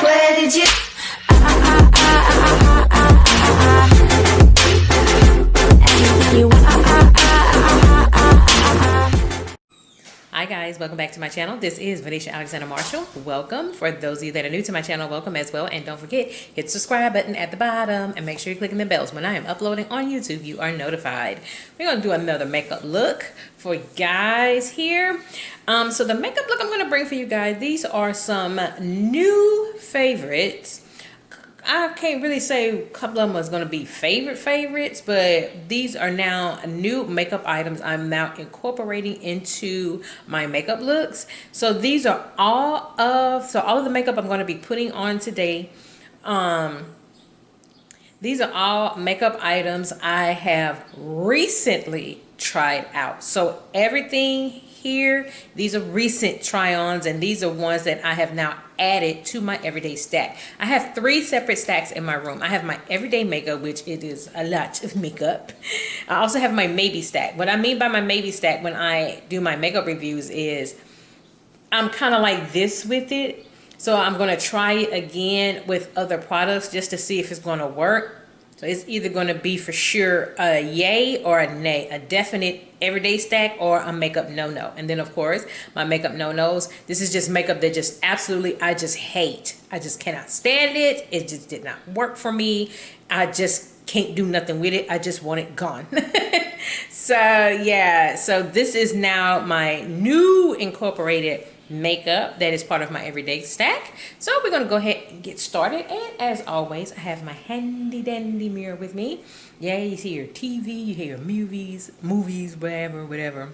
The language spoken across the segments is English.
Where did you? Hi guys, welcome back to my channel. This is Venetia Alexander Marshall. Welcome. For those of you that are new to my channel, welcome as well. And don't forget, hit the subscribe button at the bottom and make sure you're clicking the bells. When I am uploading on YouTube, you are notified. We're going to do another makeup look for you guys here. So the makeup look I'm going to bring for you guys, these are some new favorites. I can't really say a couple of them was going to be favorites, but these are now new makeup items I'm now incorporating into my makeup looks. So these are all of the makeup I'm going to be putting on today. These are all makeup items I have recently tried out. So everything here, these are recent try-ons, and these are ones that I have now added to my everyday stack. I have 3 separate stacks in my room. I have my everyday makeup, which it is a lot of makeup. I also have my maybe stack. What I mean by my maybe stack when I do my makeup reviews is I'm kind of like this with it. So I'm going to try it again with other products just to see if it's going to work. So it's either going to be for sure a yay or a nay, a definite everyday stack or a makeup no-no. And then of course, my makeup no-nos, this is just makeup that just absolutely, I just hate. I just cannot stand it. It just did not work for me. I just can't do nothing with it. I just want it gone. So yeah, so this is now my new incorporated makeup that is part of my everyday stack. So we're going to go ahead and get started, and as always I have my handy dandy mirror with me. Yeah, you see your TV, you hear your movies, whatever.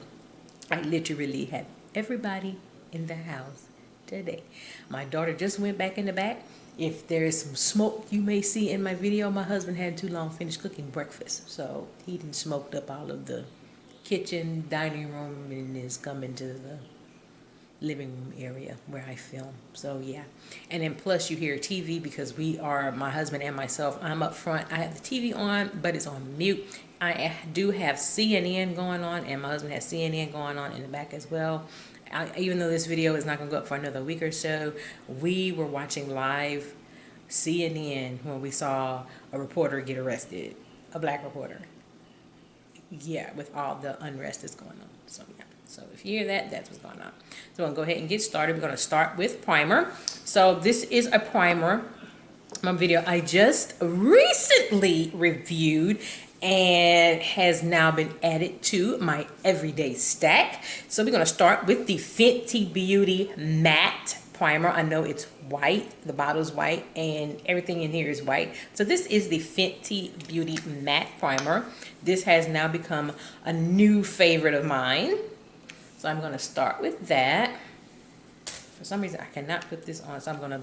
I literally have everybody in the house today. My daughter just went back in the back. If there is some smoke you may see in my video, my husband had too long finished cooking breakfast, so he done smoked up all of the kitchen, dining room, and is coming to the living room area where I film. So yeah, and then plus you hear TV because we are, my husband and myself, I'm up front. I have the TV on, but it's on mute. I do have CNN going on, and my husband has CNN going on in the back as well. Even though this video is not going to go up for another week or so, we were watching live CNN when we saw a reporter get arrested, a black reporter. Yeah, with all the unrest that's going on. So yeah. So if you hear that, that's what's going on. So I'm going to go ahead and get started. We're going to start with primer. So this is a primer, my video I just recently reviewed and has now been added to my everyday stack. So we're going to start with the Fenty Beauty Matte Primer. I know it's white, the bottle's white, and everything in here is white. So this is the Fenty Beauty Matte Primer. This has now become a new favorite of mine. So I'm going to start with that. For some reason, I cannot put this on, so I'm going to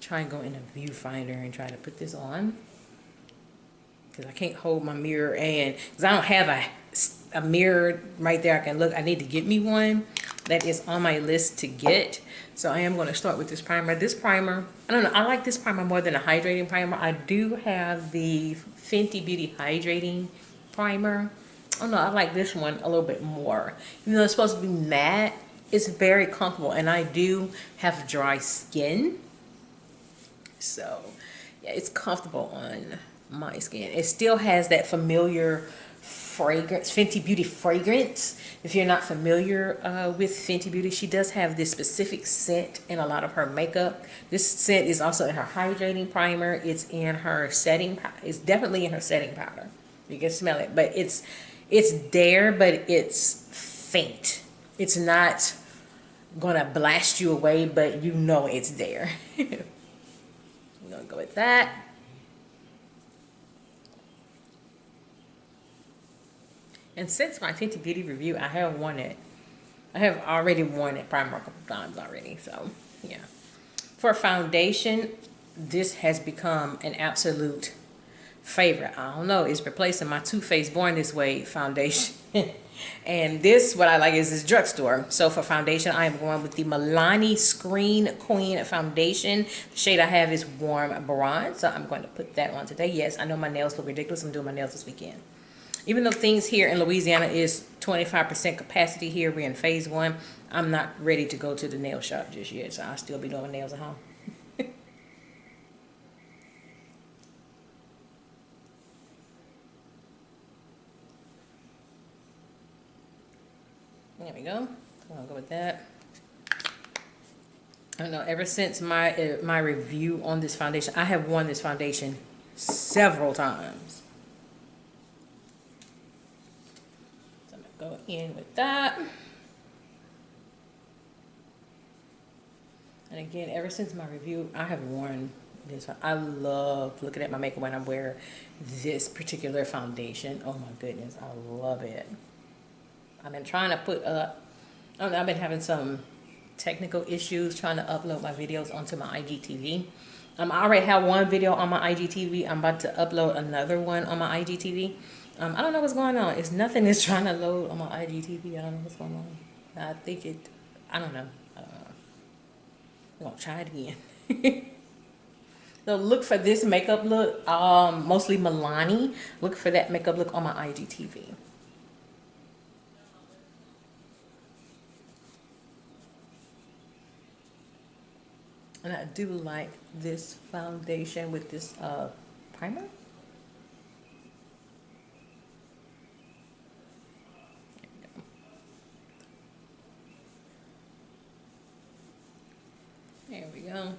try and go in a viewfinder and try to put this on. Because I can't hold my mirror, and because I don't have a mirror right there I can look. I need to get me one. That is on my list to get. So I am going to start with this primer. This primer, I don't know, I like this primer more than a hydrating primer. I do have the Fenty Beauty Hydrating Primer. Oh no, I like this one a little bit more. Even though it's supposed to be matte, it's very comfortable, and I do have dry skin. So yeah, it's comfortable on my skin. It still has that familiar fragrance, Fenty Beauty fragrance. If you're not familiar with Fenty Beauty, she does have this specific scent in a lot of her makeup. This scent is also in her hydrating primer. It's in her setting, it's definitely in her setting powder. You can smell it, but it's there, but it's faint. It's not gonna blast you away, but you know it's there. I'm gonna go with that. And since my Fenty Beauty review, I have worn it. I have already worn it primer a couple times already, so yeah. For foundation, this has become an absolute favorite. I don't know, it's replacing my Too Faced Born This Way foundation. And this, what I like is this drugstore. So for foundation, I am going with the Milani Screen Queen foundation. The shade I have is Warm Bronze, so I'm going to put that on today. Yes, I know my nails look ridiculous. I'm doing my nails this weekend. Even though things here in Louisiana is 25% capacity here, we're in phase 1, I'm not ready to go to the nail shop just yet, so I'll still be doing my nails at home. There we go. I'll go with that. I don't know, ever since my review on this foundation, I have worn this foundation several times. So I'm gonna go in with that. And again, ever since my review, I have worn this. I love looking at my makeup when I wear this particular foundation. Oh my goodness, I love it. I've been trying to put up, I don't know, I've been having some technical issues trying to upload my videos onto my IGTV. I already have one video on my IGTV. I'm about to upload another one on my IGTV. I don't know what's going on. It's nothing is trying to load on my IGTV. I don't know what's going on. I think it, I don't know. I'm gonna try it again. So look for this makeup look, mostly Milani. Look for that makeup look on my IGTV. And I do like this foundation with this primer. There we go.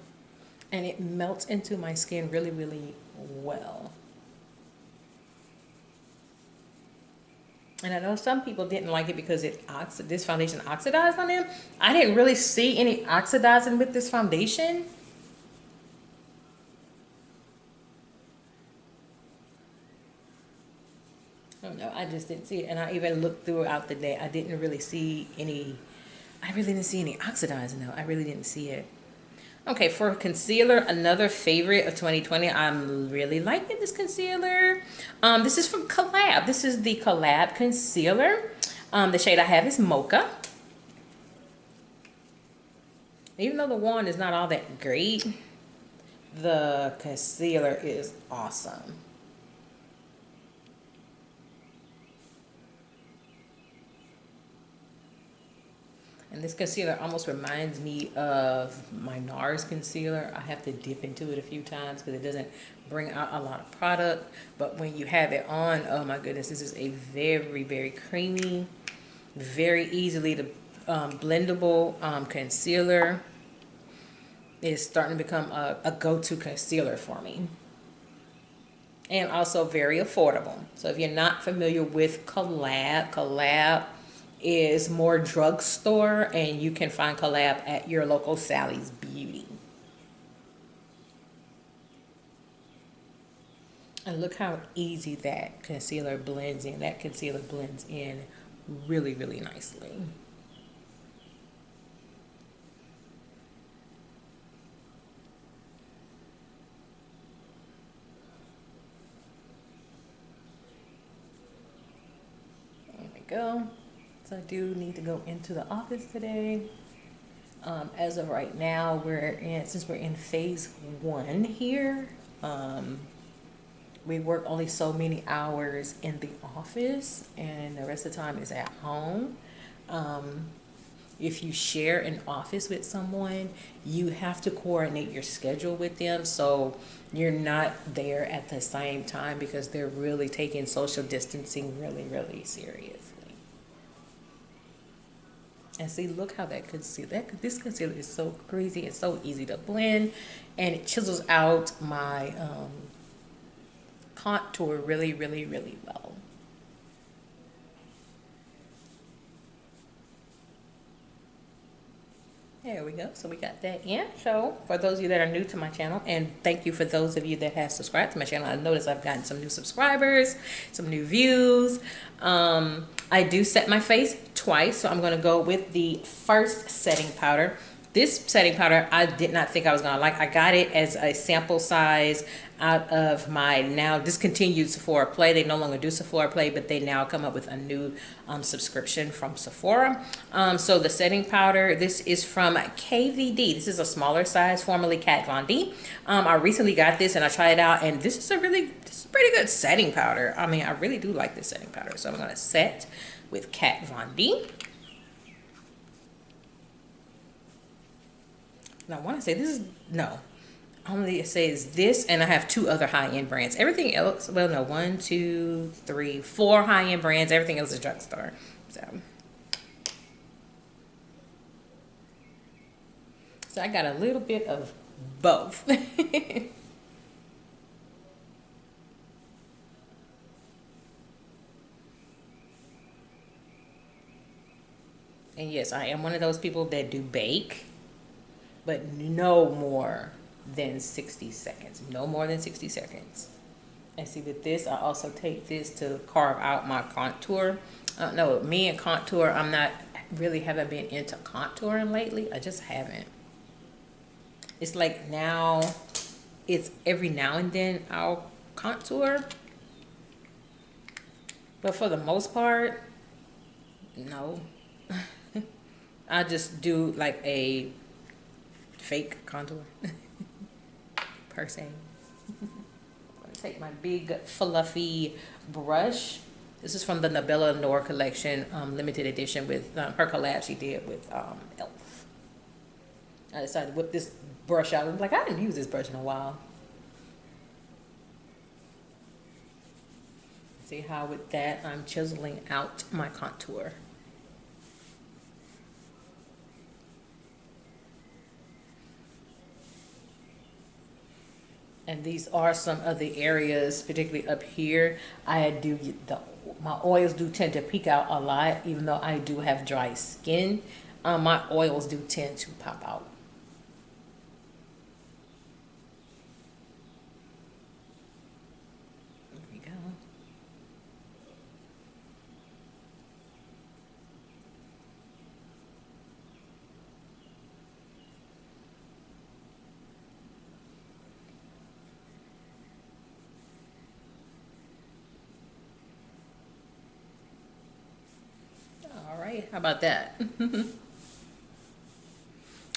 And it melts into my skin really, really well. And I know some people didn't like it because this foundation oxidized on them. I didn't really see any oxidizing with this foundation. I don't know, I just didn't see it. And I even looked throughout the day. I didn't really see any, I really didn't see any oxidizing though. I really didn't see it. Okay, for concealer, another favorite of 2020, I'm really liking this concealer. This is from Collab. This is the Collab concealer. The shade I have is Mocha. Even though the wand is not all that great, the concealer is awesome. And this concealer almost reminds me of my NARS concealer. I have to dip into it a few times because it doesn't bring out a lot of product. But when you have it on, oh my goodness, this is a very, very creamy, very easily to blendable concealer. It's starting to become a go-to concealer for me. And also very affordable. So if you're not familiar with Collab is more drugstore, and you can find Collab at your local Sally's Beauty. And look how easy that concealer blends in. That concealer blends in really, really nicely. There we go. So I do need to go into the office today. As of right now, since we're in phase 1 here, we work only so many hours in the office and the rest of the time is at home. If you share an office with someone, you have to coordinate your schedule with them so you're not there at the same time, because they're really taking social distancing really, really seriously. And see, look how that concealer, this concealer is so crazy. It's so easy to blend, and it chisels out my contour really, really, really well. There we go. So we got that in. So for those of you that are new to my channel, and thank you for those of you that have subscribed to my channel, I noticed I've gotten some new subscribers, some new views. I do set my face twice, so I'm going to go with the first setting powder. This setting powder, I did not think I was going to like. I got it as a sample size out of my now discontinued Sephora Play. They no longer do Sephora Play, but they now come up with a new subscription from Sephora. So the setting powder, this is from KVD. This is a smaller size, formerly Kat Von D. I recently got this and I tried it out, and this is a pretty good setting powder. I mean, I really do like this setting powder. So I'm going to set with Kat Von D. And I want to say this is, no. Only it says this, and I have 2 other high-end brands. Everything else, well, no, 1, 2, 3, 4 high-end brands. Everything else is drugstore. So So I got a little bit of both. And yes, I am one of those people that do bake, but no more than 60 seconds. No more than 60 seconds. And see, with this, I also take this to carve out my contour. No, me and contour, I'm not really haven't been into contouring lately. I just haven't. It's like now, it's every now and then I'll contour. But for the most part, no. I just do like a fake contour per se. I'm gonna take my big fluffy brush. This is from the Nabella Noir collection, limited edition with her collab she did with E.L.F. I decided to whip this brush out. I'm like, I didn't use this brush in a while. See how with that I'm chiseling out my contour. And these are some of the areas, particularly up here. I do get my oils do tend to peek out a lot, even though I do have dry skin. My oils do tend to pop out. There we go. All right, how about that?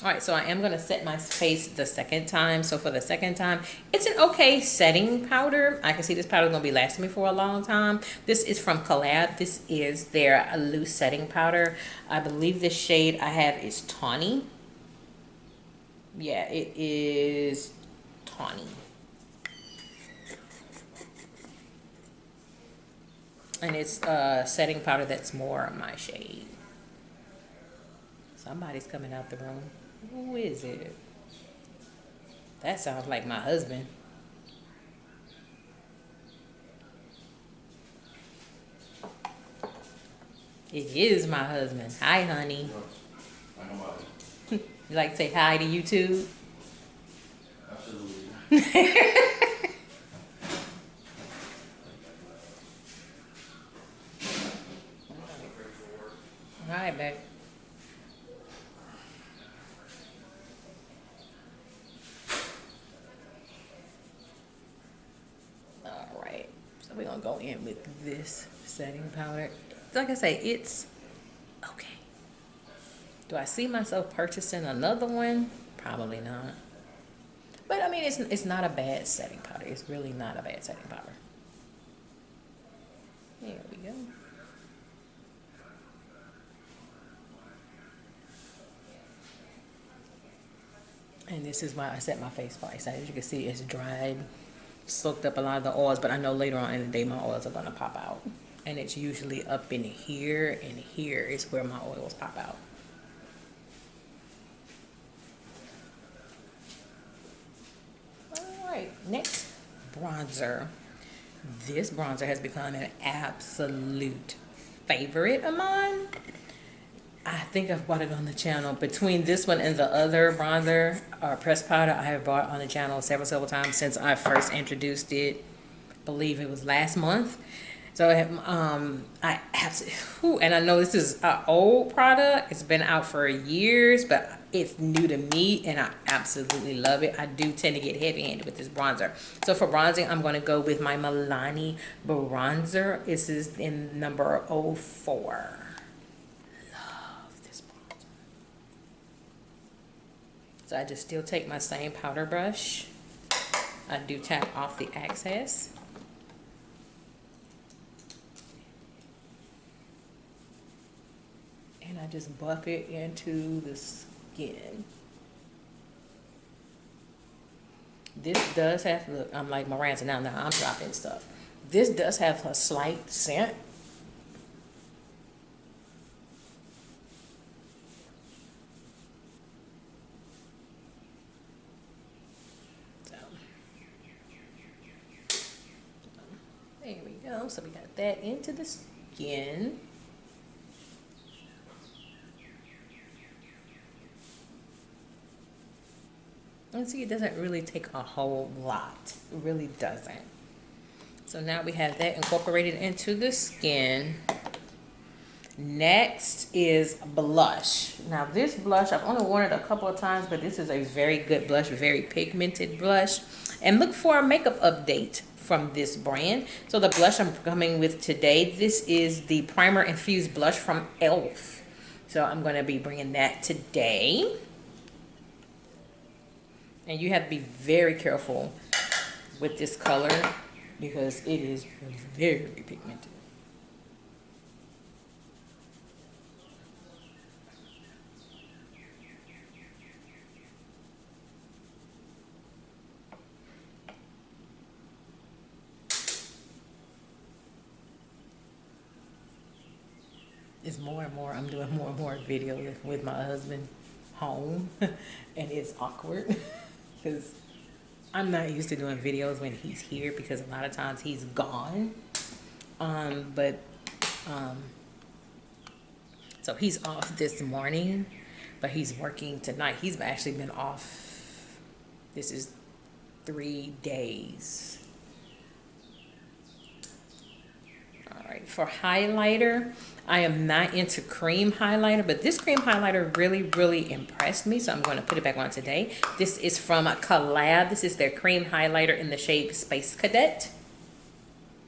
All right, so I am going to set my face the second time. So for the second time, it's an okay setting powder. I can see this powder is going to be lasting me for a long time. This is from Collab. This is their loose setting powder. I believe the shade I have is Tawny. Yeah, it is Tawny. And it's a setting powder that's more my shade. Somebody's coming out the room. Who is it? That sounds like my husband. It is my husband. Hi, honey. You like to say hi to YouTube? Absolutely. All right, babe. All right. So we're going to go in with this setting powder. Like I say, it's okay. Do I see myself purchasing another one? Probably not. But I mean, it's not a bad setting powder. It's really not a bad setting powder. There we go. And this is why I set my face face. As you can see, it's dried, soaked up a lot of the oils, but I know later on in the day my oils are gonna pop out. And it's usually up in here, and here is where my oils pop out. All right, next bronzer. This bronzer has become an absolute favorite of mine. I think I've bought it on the channel. Between this one and the other bronzer or pressed powder I have bought on the channel several times since I first introduced it. I believe it was last month. So I absolutely, and I know this is an old product. It's been out for years, but it's new to me and I absolutely love it. I do tend to get heavy-handed with this bronzer. So for bronzing, I'm going to go with my Milani bronzer. This is in number 04. So I just still take my same powder brush. I do tap off the excess. And I just buff it into the skin. This does have, look, I'm like Miranda now I'm dropping stuff. This does have a slight scent. So we got that into the skin. And see, it doesn't really take a whole lot. It really doesn't. So now we have that incorporated into the skin. Next is blush. Now this blush, I've only worn it a couple of times, but this is a very good blush, very pigmented blush. And look for a makeup update from this brand. So the blush I'm coming with today, this is the Primer Infused Blush from E.L.F. So I'm going to be bringing that today. And you have to be very careful with this color because it is very pigmented. It's more and more, I'm doing more and more videos with my husband home, and it's awkward because I'm not used to doing videos when he's here because a lot of times he's gone. So he's off this morning, but he's working tonight. He's actually been off, this is 3 days. All right, for highlighter, I am not into cream highlighter, but this cream highlighter really impressed me, so I'm going to put it back on today. This is from Collab. This is their cream highlighter in the shade Space Cadet.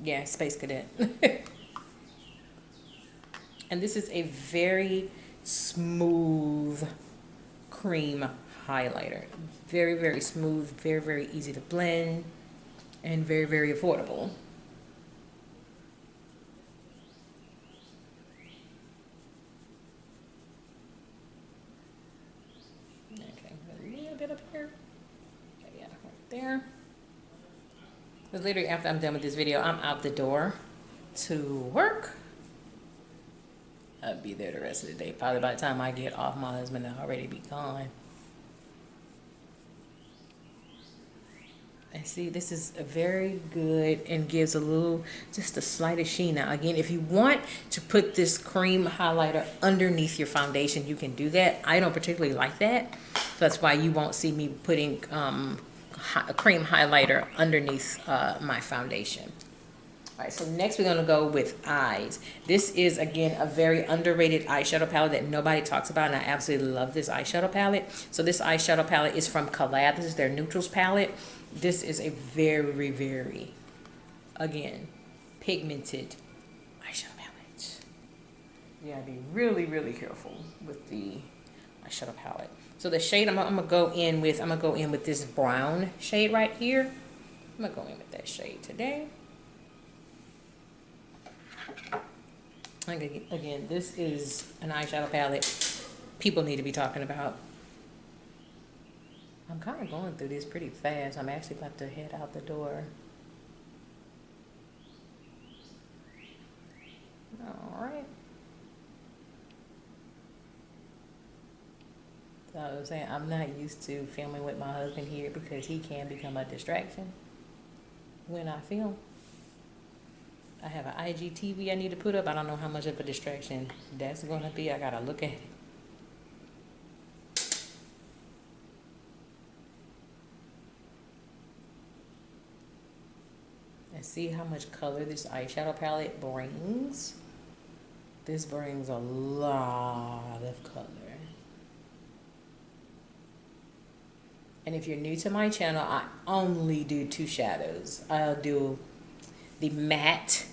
Yeah, Space Cadet. And this is a very smooth cream highlighter. Very smooth, very easy to blend, and very affordable. Up here. Okay, yeah, right there. Because literally after I'm done with this video, I'm out the door to work. I'll be there the rest of the day. Probably by the time I get off, my husband will already be gone. And see, this is a very good and gives a little, just the slightest sheen. Now, again, if you want to put this cream highlighter underneath your foundation, you can do that. I don't particularly like that. So that's why you won't see me putting a cream highlighter underneath my foundation. All right, so next we're gonna go with eyes. This is, again, a very underrated eyeshadow palette that nobody talks about, and I absolutely love this eyeshadow palette. So this eyeshadow palette is from Collab. This is their Neutrals palette. This is a very, again, pigmented eyeshadow palette. You gotta be really careful with the eyeshadow palette. So the shade I'm gonna go in with this brown shade right here. I'm gonna go in with that shade today. Again, this is an eyeshadow palette people need to be talking about. I'm kind of going through this pretty fast. I'm actually about to head out the door. All right. So I was saying, I'm not used to filming with my husband here because he can become a distraction when I film. I have an IGTV I need to put up. I don't know how much of a distraction that's going to be. I got to look at it. And see how much color this eyeshadow palette brings. This brings a lot of color. And if you're new to my channel, I only do 2 shadows. I'll do the matte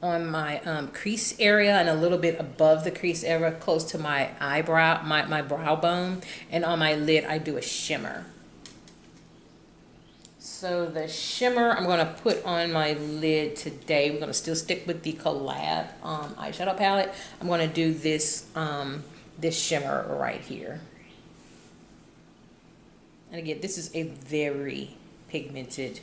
on my crease area and a little bit above the crease area close to my eyebrow, my brow bone. And on my lid, I do a shimmer. So the shimmer I'm going to put on my lid today. We're going to still stick with the Collab eyeshadow palette. I'm going to do this, this shimmer right here. And again, this is a very pigmented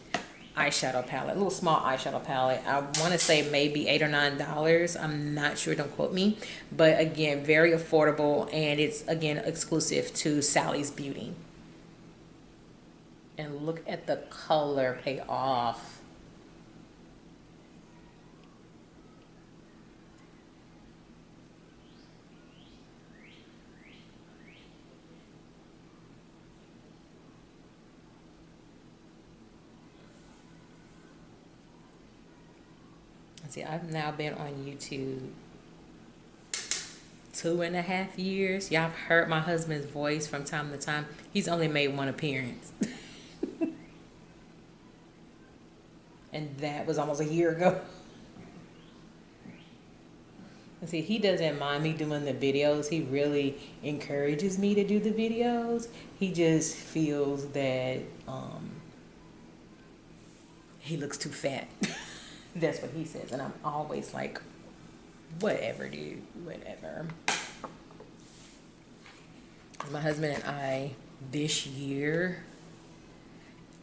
eyeshadow palette, a little small eyeshadow palette. I want to say maybe $8 or $9. I'm not sure, don't quote me. But again, very affordable, and it's, again, exclusive to Sally's Beauty. And look at the color pay off. See, I've now been on YouTube 2.5 years. Y'all have heard my husband's voice from time to time. He's only made one appearance. And that was almost a year ago. And see, he doesn't mind me doing the videos. He really encourages me to do the videos. He just feels that he looks too fat. That's what he says. And I'm always like, whatever, dude, whatever. My husband and I, this year,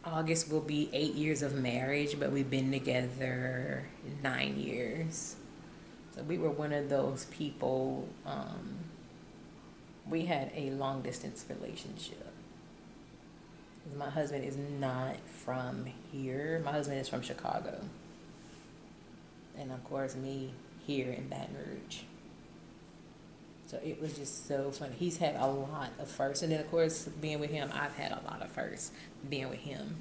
August will be 8 years of marriage, but we've been together 9 years. So we were one of those people, we had a long distance relationship. My husband is not from here. My husband is from Chicago. And of course me here in Baton Rouge. So it was just so funny. He's had a lot of firsts. And then of course being with him, I've had a lot of firsts being with him.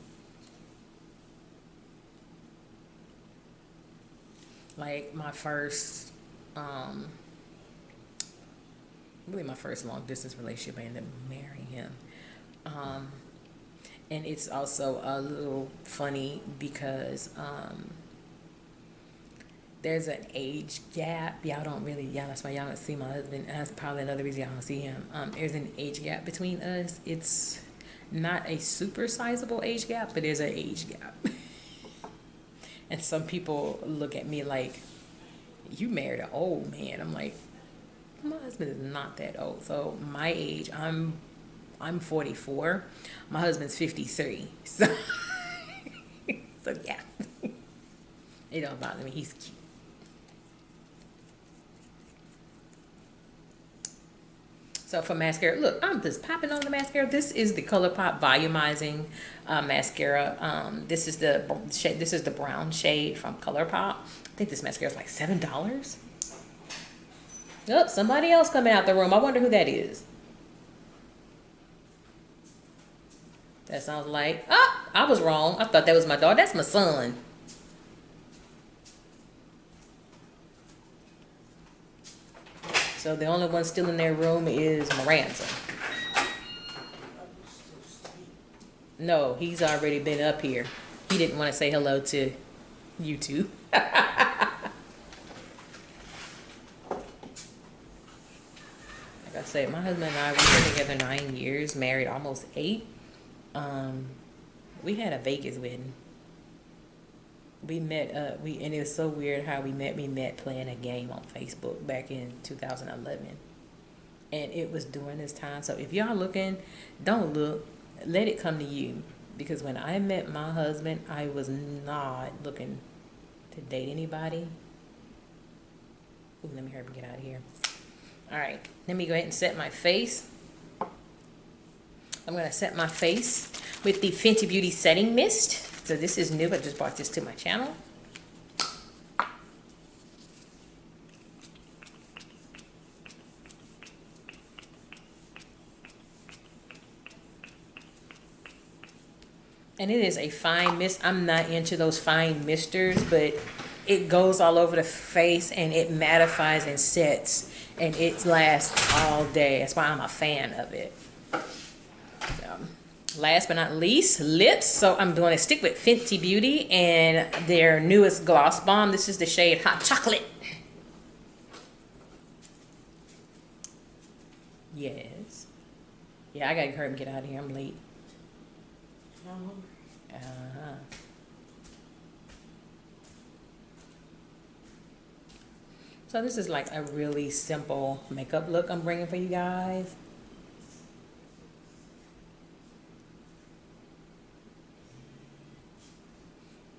Like my first, really my first long distance relationship, I ended up marrying him. And it's also a little funny because there's an age gap. Y'all that's why y'all don't see my husband. And that's probably another reason y'all don't see him. There's an age gap between us. It's not a super sizable age gap, but there's an age gap. And some people look at me like, you married an old man. I'm like, my husband is not that old. So my age, I'm 44. My husband's 53. So, so yeah. It don't bother me. He's cute. So for mascara, look, I'm just popping on the mascara. This is the Colourpop Volumizing mascara. This is the shade. This is the brown shade from Colourpop. I think this mascara is like $7. Oh, somebody else coming out the room. I wonder who that is. That sounds like, I was wrong. I thought that was my daughter. That's my son. So the only one still in their room is Miranda. No, he's already been up here. He didn't want to say hello to you two. Like I said, my husband and I, we've been together 9 years, married almost 8. We had a Vegas wedding. We met, and it was so weird how we met. We met playing a game on Facebook back in 2011. And it was during this time. So if y'all looking, don't look. Let it come to you. Because when I met my husband, I was not looking to date anybody. Ooh, let me hurry and get out of here. All right, let me go ahead and set my face. I'm going to set my face with the Fenty Beauty Setting Mist. So this is new. I just brought this to my channel. And it is a fine mist. I'm not into those fine misters, but it goes all over the face and it mattifies and sets. And it lasts all day. That's why I'm a fan of it. Last but not least, lips. So I'm going to stick with Fenty Beauty and their newest gloss bomb. This is the shade Hot Chocolate. Yes. Yeah, I gotta hurry and get out of here. I'm late. So this is like a really simple makeup look I'm bringing for you guys.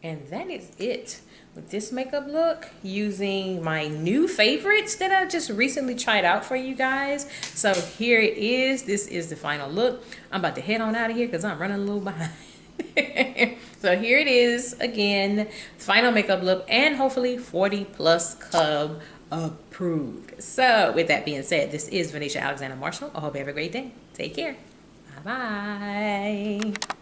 And that is it with this makeup look, using my new favorites that I just recently tried out for you guys. So here it is. This is the final look. I'm about to head on out of here because I'm running a little behind. So here it is again, final makeup look, and hopefully 40+ club approved. So with that being said, this is Venetia Alexander Marshall. I hope you have a great day. Take care. Bye bye.